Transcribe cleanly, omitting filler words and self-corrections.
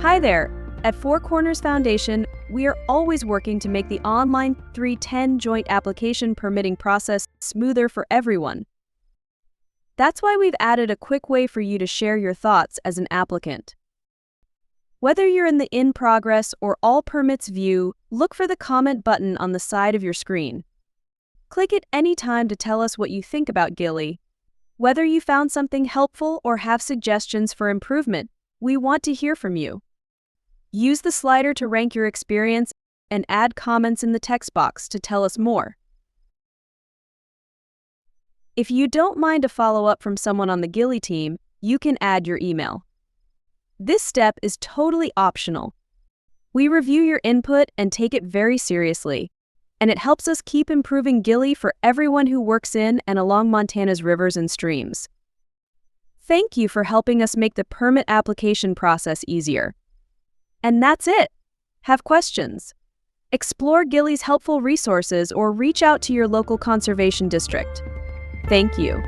Hi there! At Four Corners Foundation, we are always working to make the online 310 joint application permitting process smoother for everyone. That's why we've added a quick way for you to share your thoughts as an applicant. Whether you're in the In Progress or All Permits view, look for the comment button on the side of your screen. Click it anytime to tell us what you think about Gilly. Whether you found something helpful or have suggestions for improvement, we want to hear from you. Use the slider to rank your experience and add comments in the text box to tell us more. If you don't mind a follow-up from someone on the Gilly team, you can add your email. This step is totally optional. We review your input and take it very seriously, and it helps us keep improving Gilly for everyone who works in and along Montana's rivers and streams. Thank you for helping us make the permit application process easier. And that's it. Have questions? Explore Gilly's helpful resources or reach out to your local conservation district. Thank you.